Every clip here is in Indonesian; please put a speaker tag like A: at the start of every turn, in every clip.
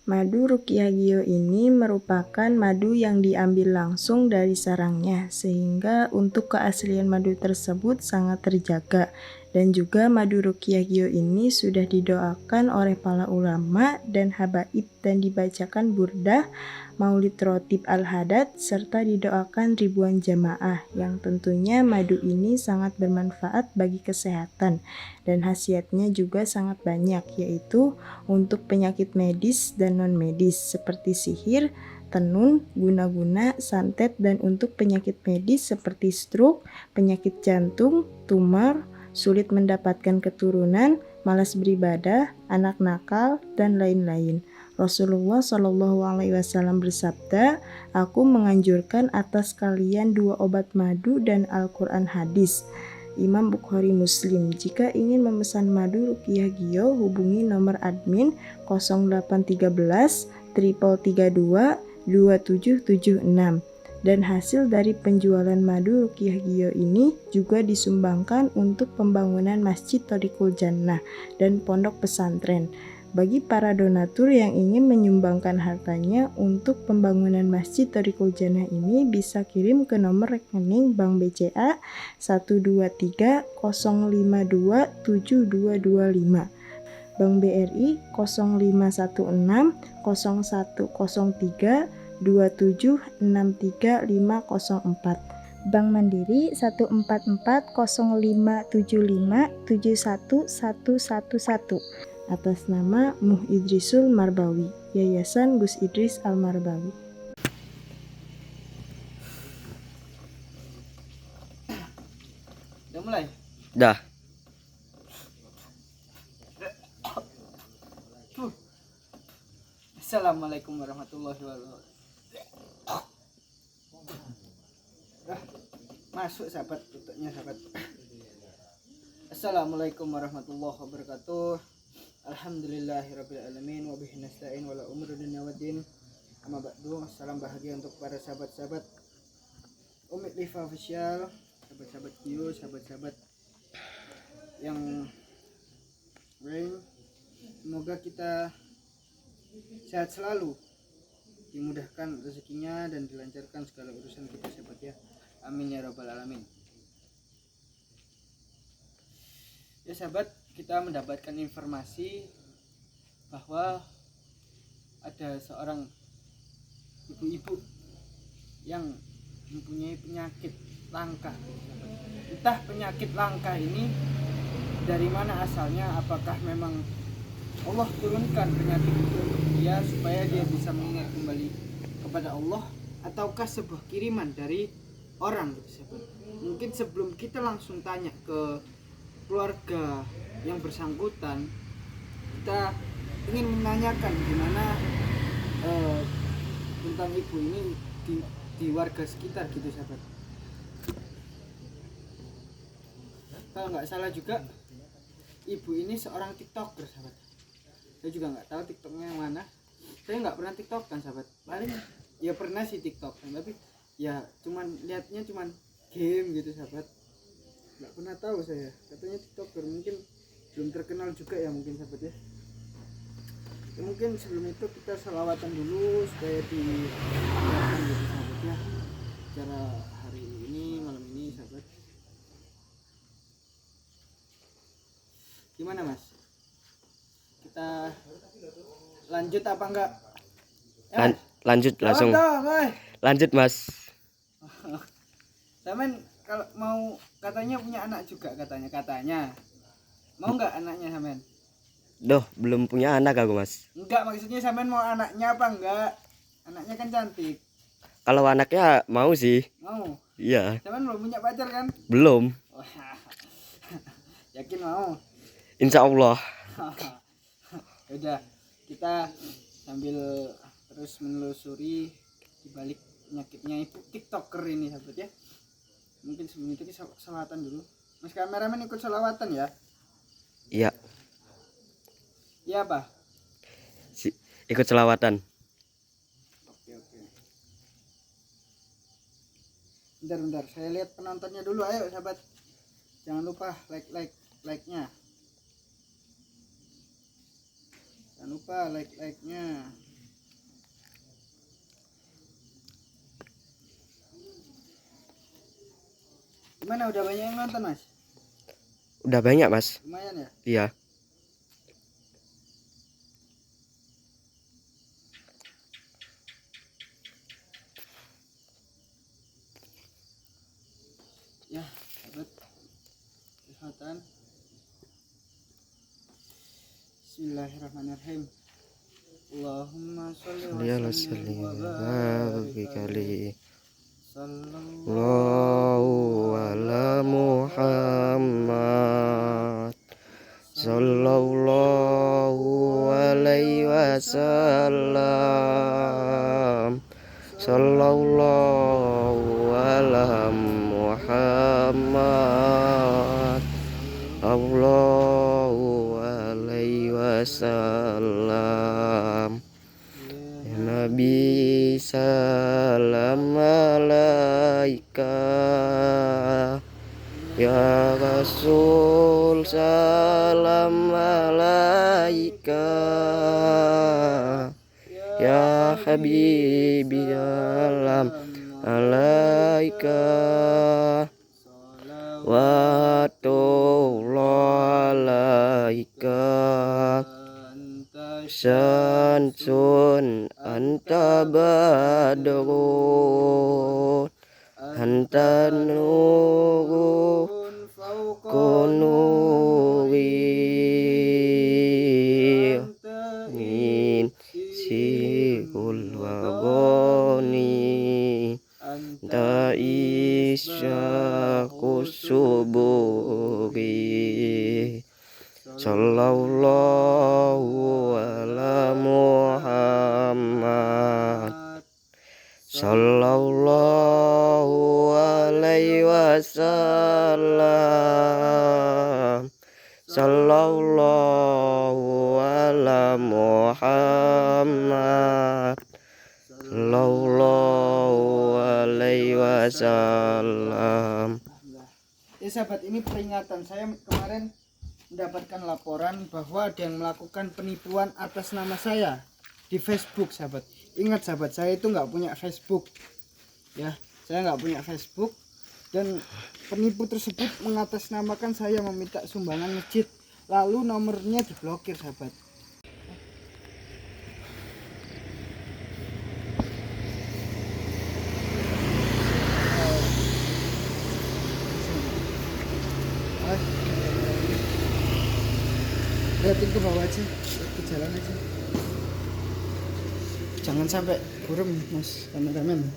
A: Madu Ruqyah Gio ini merupakan madu yang diambil langsung dari sarangnya, sehingga untuk keaslian madu tersebut sangat terjaga. Dan juga madu Ruqyah Gio ini sudah didoakan oleh para ulama dan habaib dan dibacakan burdah, maulid rotib al-hadad, serta didoakan ribuan jamaah, yang tentunya madu ini sangat bermanfaat bagi kesehatan dan khasiatnya juga sangat banyak, yaitu untuk penyakit medis dan non-medis seperti sihir, tenun, guna-guna, santet, dan untuk penyakit medis seperti stroke, penyakit jantung, tumor, sulit mendapatkan keturunan, malas beribadah, anak nakal, dan lain-lain. Rasulullah Shallallahu Alaihi Wasallam bersabda, "Aku menganjurkan atas kalian 2 obat madu dan Al-Quran hadis." Imam Bukhari Muslim. Jika ingin memesan madu Ruqyah Gio, hubungi nomor admin 0813 332 2776. Dan hasil dari penjualan madu Ruqyah Gio ini juga disumbangkan untuk pembangunan Masjid Thariqul Jannah dan pondok pesantren. Bagi para donatur yang ingin menyumbangkan hartanya untuk pembangunan Masjid Thariqul Jannah ini bisa kirim ke nomor rekening Bank BCA 123 052 7225, Bank BRI 0516 0103 2763504, Bank Mandiri 1440575711111, atas nama Muh Idrisul Marbawi, Yayasan Gus Idris Al-Marbawi.
B: Udah mulai?
C: Dah.
B: Assalamualaikum warahmatullahi wabarakatuh. Masuk sahabat, tutupnya sahabat. Assalamualaikum warahmatullahi wabarakatuh. Alhamdulillahirabbil alamin wa bihi nasta'in wala umuri dunya waddin. Amma ba'du. Salam bahagia untuk para sahabat-sahabat Umit Liva Official, sahabat-sahabat Gio, sahabat-sahabat yang lain. Semoga kita sehat selalu, dimudahkan rezekinya dan dilancarkan segala urusan kita sahabat ya. Amin ya rabbal alamin. Ya sahabat, kita mendapatkan informasi bahwa ada seorang ibu-ibu yang mempunyai penyakit langka. Entah penyakit langka ini dari mana asalnya, apakah memang Allah turunkan penyakit itu untuk dia supaya dia bisa mengingat kembali kepada Allah, ataukah sebuah kiriman dari orang gitu sahabat. Mungkin sebelum kita langsung tanya ke keluarga yang bersangkutan, kita ingin menanyakan gimana tentang ibu ini di warga sekitar gitu sahabat. Kalau nggak salah juga ibu ini seorang tiktoker sahabat. Saya juga nggak tahu tiktoknya yang mana. Saya nggak pernah tiktok kan sahabat. Paling ya pernah sih tiktok kan, tapi ya cuman lihatnya cuman game gitu sahabat. Nggak pernah tahu saya, katanya tiktoker, mungkin belum terkenal juga ya mungkin sahabat ya. Ya mungkin sebelum itu kita selawatan dulu supaya dilakukan gitu sahabat ya, cara hari ini, malam ini sahabat. Gimana mas, kita lanjut apa enggak ya,
C: Lanjut langsung. Lanjut mas.
B: Samen kalau mau, katanya punya anak juga, katanya mau nggak anaknya Samen?
C: Duh, belum punya anak aku mas.
B: Enggak, maksudnya Samen mau anaknya apa enggak? Anaknya kan cantik.
C: Kalau anaknya mau sih.
B: Mau?
C: Iya.
B: Samen belum punya pacar kan?
C: Belum.
B: Yakin mau?
C: Insya Allah.
B: Udah, kita sambil terus menelusuri dibalik penyakitnya ibu tiktoker ini sahabat ya. Mungkin sebelum itu kita salawatan dulu. Mas kameramen ikut salawatan ya?
C: Iya.
B: Iya apa?
C: Ikut selawatan.
B: Oke. Bentar, saya lihat penontonnya dulu, ayo sahabat. Jangan lupa like-nya. Jangan lupa like-nya. Gimana, udah banyak yang nonton Mas?
C: Udah banyak Mas.
B: Lumayan ya?
C: Iya.
B: Ya sahabat kesehatan. Bismillahirrahmanirrahim. Allahumma sholli wa
C: Dia
B: sallim wa
C: lebih
B: barik
C: kali.
B: Sallallahu
C: Allahu ala Muhammad sallallahu alaihi wasallam sallallahu ala Muhammad Allahu alaihi wasallam. Ya Nabi salam alaika, ya Rasul salam alaika, ya Habibi salam alaika, wa alaika. Syamsun anta badrun anta nurun kunuri min sirul wagoni anta isyaku suburi. Sallallahu ala Muhammad sallallahu alaihi wasallam sallallahu ala Muhammad sallallahu alaihi wasallam.
B: Ya sahabat, ini peringatan. Saya kemarin mendapatkan laporan bahwa ada yang melakukan penipuan atas nama saya di Facebook sahabat. Ingat sahabat, saya itu nggak punya Facebook ya, saya nggak punya Facebook, dan penipu tersebut mengatasnamakan saya meminta sumbangan masjid, lalu nomornya diblokir sahabat. Lihatin ke bawah aja, ke jalan aja, jangan sampai burem mas kameramen.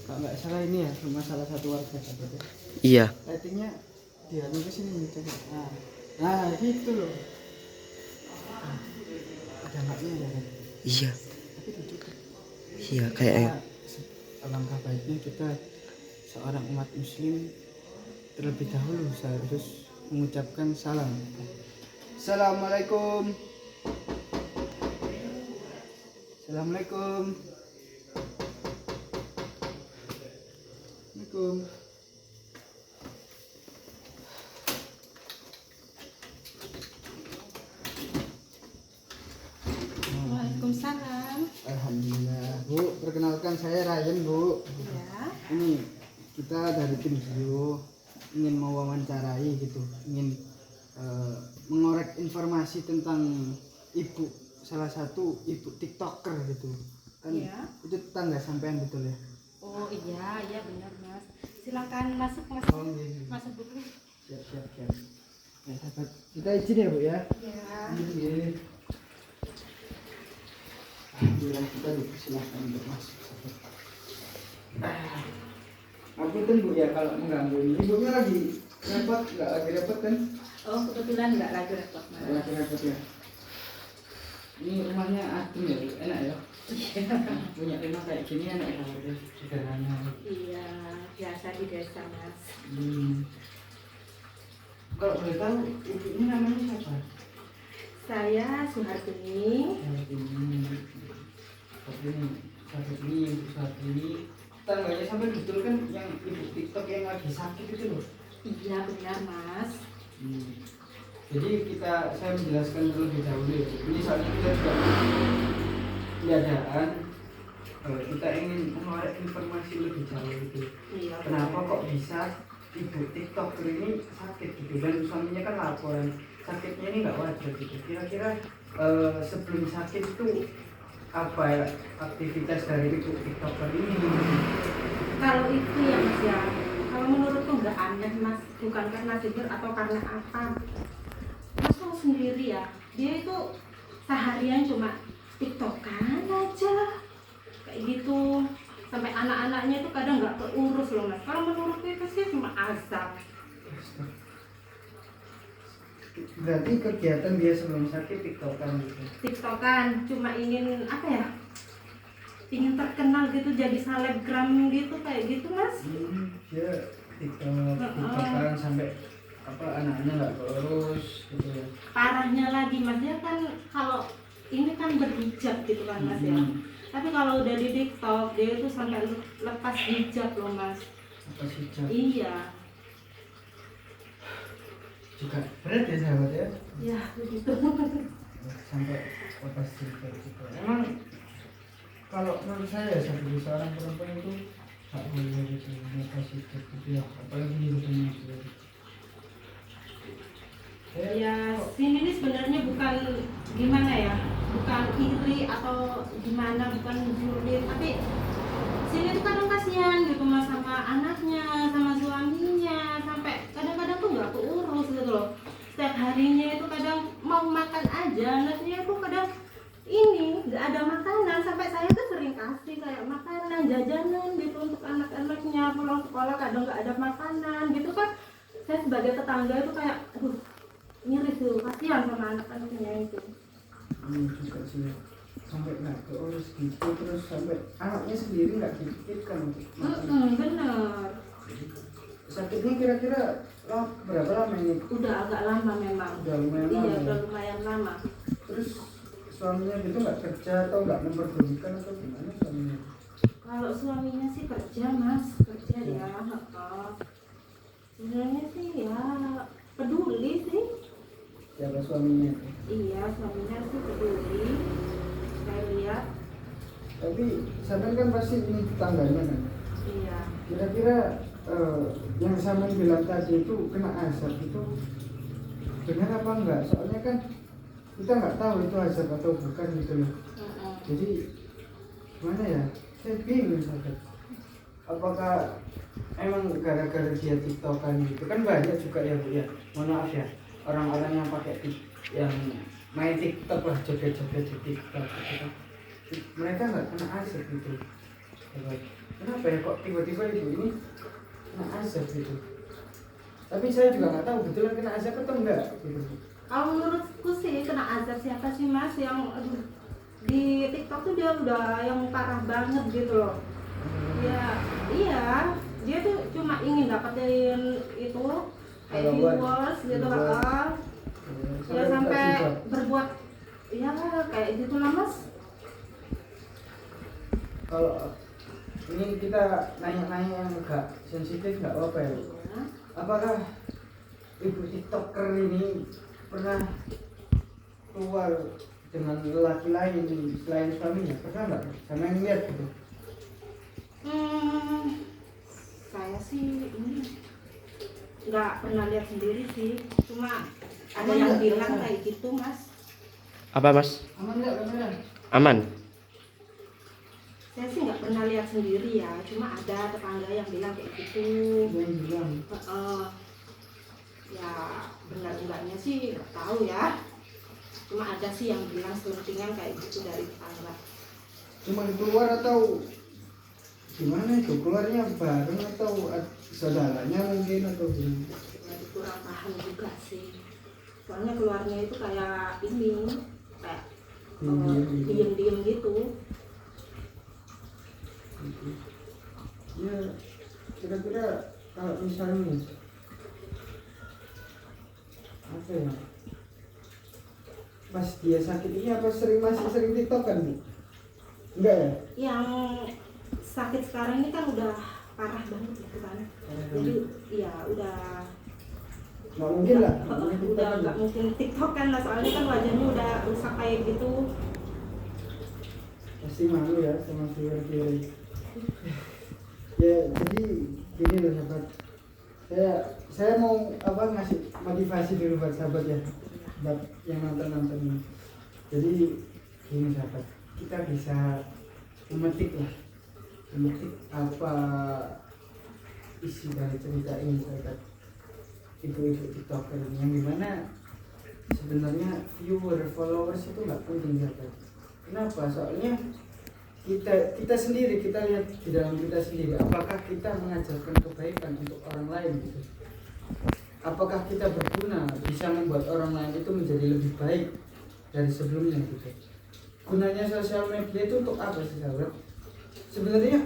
B: Kalau nggak salah ini ya rumah salah satu warga sahabat ya.
C: Iya.
B: Lightingnya dia ke sini nih, coba. Nah gitu loh. Ada mbaknya ya kan?
C: Iya.
B: Tapi ditutup.
C: Iya kayaknya.
B: Alangkah baiknya kita seorang umat muslim terlebih dahulu harus mengucapkan salam. Assalamualaikum. Assalamualaikum. Assalamualaikum.
D: Waalaikumsalam.
B: Alhamdulillah. Bu, perkenalkan saya Ryan, Bu.
D: Ya.
B: Ini kita dari tim Zio ingin mewawancarai gitu, ingin mengorek informasi tentang ibu, salah satu ibu TikToker gitu kan.
D: Iya.
B: Itu tetangga sampean betul ya?
D: Oh iya, iya benar Mas. Silakan masuk Mas.
B: Oh, iya.
D: Masuk dulu.
B: Siap. Ya sahabat, kita izin ya Bu ya.
D: Ya.
B: Iya. Alhamdulillah, kita dipersilahkan untuk masuk sahabat. Apunten Bu ya kalau mengganggu ini. Ibunya lagi repot, nggak lagi repot kan?
D: Oh kebetulan nggak lagi repot Mas.
B: Nggak lagi repot ya. Ini rumahnya adem ya, Bu? Enak ya? Punya rumah kayak gini enak ya, Bu? Sederhana.
D: Iya, biasa di desa Mas.
B: Kalau boleh tahu, ibunya namanya siapa?
D: Saya Suhartini.
B: Ini tangganya sampai betul kan yang ibu TikTok yang lagi sakit itu loh.
D: Iya benar Mas.
B: Jadi saya menjelaskan terlebih dahulu ya. Ini soalnya kita juga keadaan kita ingin mengorek informasi lebih jauh gitu.
D: Iya.
B: Kenapa kok bisa ibu TikToker ini sakit gitu, dan suaminya kan laporan sakitnya ini nggak wajar gitu. Kira-kira sebelum sakit itu apa ya aktivitas dari ibu TikToker ini?
D: Kalau itu ya Mas ya, kalau menurutku nggak aneh Mas, bukan karena tidur atau karena apa. Mas tahu sendiri ya, dia itu seharian cuma TikTokan aja kayak gitu, sampai anak-anaknya itu kadang nggak keurus loh Mas. Kalau menurutku itu sih cuma azab.
B: Berarti kegiatan dia sebelum sakit TikTokan gitu.
D: TikTokan cuma ingin apa ya, ingin terkenal gitu, jadi selebgram gitu kayak gitu Mas.
B: Dia TikTokan sampai apa anaknya nggak lulus gitu ya.
D: Parahnya lagi Mas, dia kan kalau ini kan berhijab gitu kan Mas ya. Tapi kalau udah di TikTok dia itu sampai lepas hijab loh Mas.
B: Apa sih Jam?
D: Iya.
B: Juga berat ya sahabat ya,
D: Ya begitu.
B: sampai lepas juga gitu. Emang kalau menurut saya sebagai seorang perempuan itu nggak boleh gitu lepas hidup gitu ya, apalagi hidupnya gitu.
D: Ya sini ini sebenarnya bukan gimana ya, bukan iri atau gimana, bukan julid, tapi sini tuh kadang kasihan gitu Mas sama anaknya, sama suaminya, sampai kadang-kadang tuh nggak keurus gitu loh. Setiap harinya itu kadang mau makan aja, anaknya itu kadang ini nggak ada makanan, sampai saya tuh sering kasih kayak makanan, jajanan gitu untuk anak-anaknya, pulang sekolah kadang nggak ada makanan gitu kan. Saya sebagai tetangga itu kayak aduh, miris tuh, kasihan sama anak-anaknya itu.
B: Juga sih sampai nggak keurus gitu, terus sampai anaknya sendiri nggak dipikirkan untuk makan.
D: Bener.
B: Sakitnya kira-kira berapa lama ini?
D: Udah agak lama memang.
B: Udah lumayan
D: Iya,
B: lama.
D: udah lumayan lama.
B: Terus suaminya gitu nggak kerja atau nggak memperdulikan atau gimana suaminya?
D: Kalau suaminya sih kerja Mas, kerja ya. Sebenarnya sih ya peduli sih.
B: Siapa suaminya itu?
D: Iya, suaminya sih peduli. Saya lihat.
B: Tapi sampean kan pasti ini tetangganya kan?
D: Iya.
B: Kira-kira yang sampean bilang tadi itu kena azab itu benar apa enggak? Soalnya kan kita nggak tahu itu azab atau bukan gitu loh. Jadi gimana ya? Saya bingung sahabat. Apakah emang gara-gara dia TikTokan gitu? Kan banyak juga ya Bu ya. Mohon maaf ya, orang-orang yang pakai yang main TikTok lah, joget-joget di TikTok gitu kan. Mereka nggak kena azab gitu. Kenapa ya kok tiba-tiba ibu ini kena azab gitu? Tapi saya juga nggak tahu betulan kena azab atau enggak gitu.
D: Kalau menurutku sih kena azab siapa sih Mas yang aduh, di TikTok tuh dia udah yang parah banget gitu loh. Ya, iya, dia tuh cuma ingin dapetin itu kayak viewers gitu lah. Ya sampai berbuat ya kayak gitu lah Mas.
B: Kalau ini kita nanya-nanya yang agak sensitif nggak apa-apa ya? Apakah ibu TikToker ini pernah keluar dengan lelaki lain selain suaminya? Pernah nggak? Sama yang lihat gitu?
D: Saya sih ini nggak pernah lihat sendiri sih, cuma ada yang bilang kayak gitu Mas.
C: Apa Mas?
B: Aman nggak kamera?
C: Aman?
D: Saya sih nggak pernah lihat sendiri ya, cuma ada tetangga yang bilang kayak gitu.
B: Yang bilang.
D: Ya benar enggaknya sih nggak tahu ya, cuma ada sih yang bilang selentingan kayak gitu dari tetangga.
B: Cuma keluar atau gimana itu? Keluarnya bareng atau saudaranya mungkin atau gimana?
D: Jadi kurang paham juga sih, soalnya keluarnya itu kayak ini kayak diem-diem gitu.
B: Ya kira-kira kalau misalnya apa ya, pas dia sakit ini apa masih sering TikTok kan Bu? Enggak ya?
D: Yang sakit sekarang ini kan udah parah banget gitu kan, jadi ya udah
B: nggak mungkin lah,
D: udah nggak mungkin TikTok kan lah, soalnya kan wajahnya udah rusak kayak gitu.
B: pasti pasti malu ya sama viewer. Ya jadi gini loh sahabat, saya mau ngasih motivasi dulu buat sahabat ya, buat yang nonton ini. Jadi gini sahabat, kita bisa memetik apa isi dari cerita ini sahabat, ibu-ibu tiktoker ini, yang dimana sebenarnya viewer followers itu nggak penting sahabat. Kenapa? Soalnya kita sendiri, kita lihat di dalam kita sendiri, apakah kita mengajarkan kebaikan untuk orang lain gitu. Apakah kita berguna bisa membuat orang lain itu menjadi lebih baik dari sebelumnya gitu. Gunanya sosial media itu untuk apa sih sahabat? Sebenarnya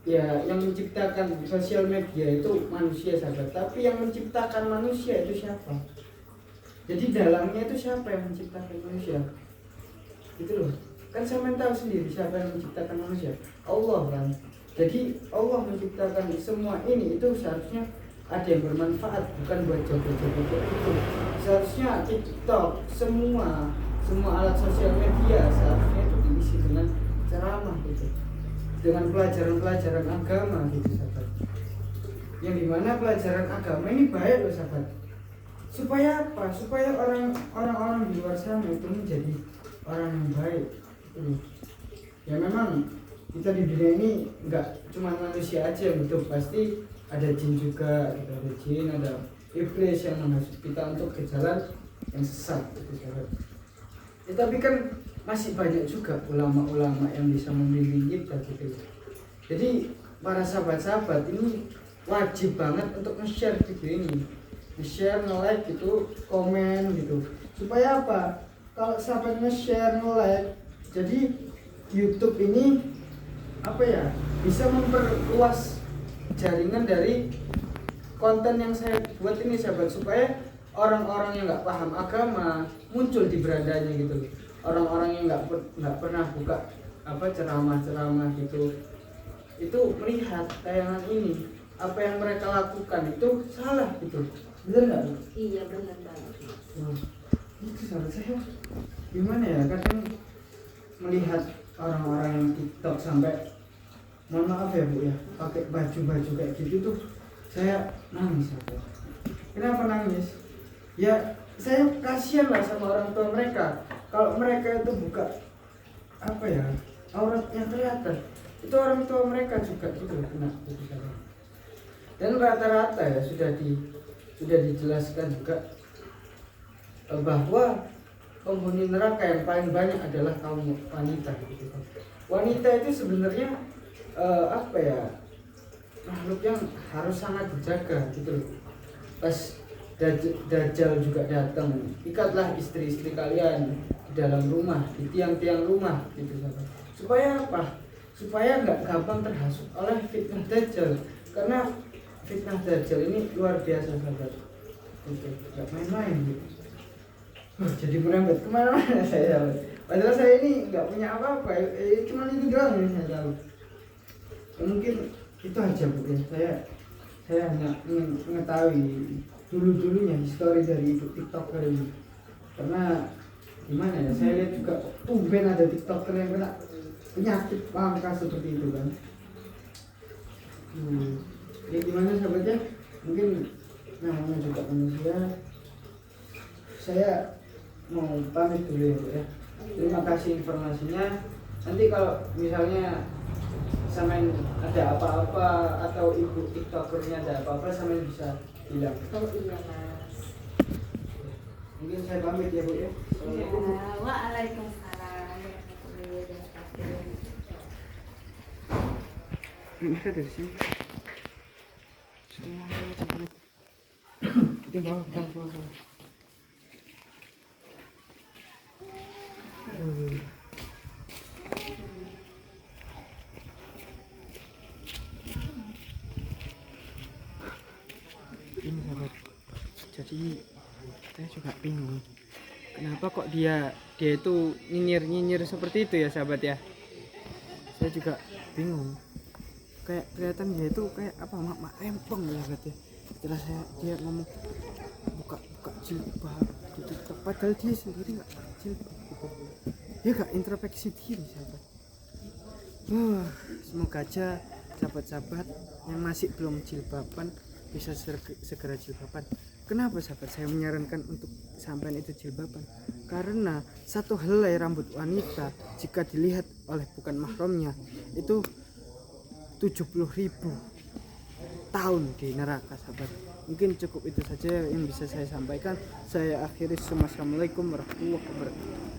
B: ya yang menciptakan sosial media itu manusia sahabat, tapi yang menciptakan manusia itu siapa? Jadi dalamnya itu siapa yang menciptakan manusia? Gitu loh. Kan saya tahu sendiri siapa yang menciptakan manusia, Allah kan. Jadi Allah menciptakan semua ini, itu seharusnya ada yang bermanfaat, bukan buat joget-joget itu. Seharusnya TikTok, semua alat sosial media seharusnya itu diisi dengan ceramah gitu, dengan pelajaran agama gitu sahabat. Yang dimana pelajaran agama ini baik loh sahabat. Supaya apa? Supaya orang-orang di luar sana itu menjadi orang yang baik. Ya memang kita di dunia ini nggak cuma manusia aja yang hidup, pasti ada jin juga, ada jin, ada iblis yang menghasut kita untuk ke jalan yang sesat gitu, sahabat. Ya, tapi kan masih banyak juga ulama-ulama yang bisa membimbing kita gitu. Jadi para sahabat-sahabat ini wajib banget untuk nge-share video ini, nge-share, nge-like gitu, komen gitu. Supaya apa? Kalau sahabat nge-share, nge-like, jadi YouTube ini bisa memperluas jaringan dari konten yang saya buat ini sahabat, supaya orang-orang yang nggak paham agama muncul di berandanya gitu. Orang-orang yang nggak pernah buka ceramah-ceramah gitu, itu melihat tayangan ini, apa yang mereka lakukan itu salah gitu. Bener nggak?
D: Iya benar banget.
B: Itu sahabat saya gimana ya, kadang melihat orang-orang yang TikTok sampai, mohon maaf ya Bu ya, pakai baju kayak gitu tuh saya nangis sahabat. Kenapa nangis? Ya saya kasihan lah sama orang tua mereka. Kalau mereka itu buka auratnya kelihatan, itu orang tua mereka juga gitu kena gitu. Dan rata-rata ya sudah dijelaskan juga bahwa penghuni neraka yang paling banyak adalah kaum wanita gitu. Wanita itu sebenarnya makhluk yang harus sangat dijaga gitu loh. Pas Dajjal juga datang, ikatlah istri-istri kalian di dalam rumah, di tiang-tiang rumah gitu sahabat. Supaya apa? Supaya nggak gampang terhasut oleh fitnah Dajjal, karena fitnah Dajjal ini luar biasa sahabat. Nggak main-main gitu. Jadi merembet kemana-mana saya. Padahal saya ini nggak punya apa-apa, cuma itu doang yang saya tahu. Mungkin itu aja Bu ya. Saya hanya ingin mengetahui dulunya histori dari ibu tiktoker ini. Karena gimana ya, saya lihat juga tumben ada tiktoker yang kena penyakit langka seperti itu kan. Ya gimana sahabatnya, mungkin namanya juga manusia. Saya mau pamit dulu ya Bu ya. Terima kasih informasinya. Nanti kalau misalnya samain ada apa-apa atau ibu tiktokernya ada apa-apa, samain bisa bilang.
D: Oh iya Mas.
B: Mungkin saya pamit ya Bu ya.
D: Iya. Waalaikumsalam warahmatullahi wabarakatuh.
B: Bisa dari sini. Itu bawa. Ini sahabat, jadi saya juga bingung kenapa kok dia itu nyinyir seperti itu ya sahabat ya. Saya juga bingung, kayak kelihatan dia itu kayak mak rempong ya sahabat ya. Setelah dia ngomong buka jilbab gitu, padahal dia sendiri nggak jilbab gitu. Ya gak introspeksi diri sahabat. Wah, semoga aja sahabat-sahabat yang masih belum jilbaban bisa segera jilbaban. Kenapa sahabat saya menyarankan untuk sampean itu jilbaban? Karena satu helai rambut wanita jika dilihat oleh bukan mahramnya itu 70.000 tahun di neraka sahabat. Mungkin cukup itu saja yang bisa saya sampaikan. Saya akhiri. Assalamualaikum warahmatullahi wabarakatuh.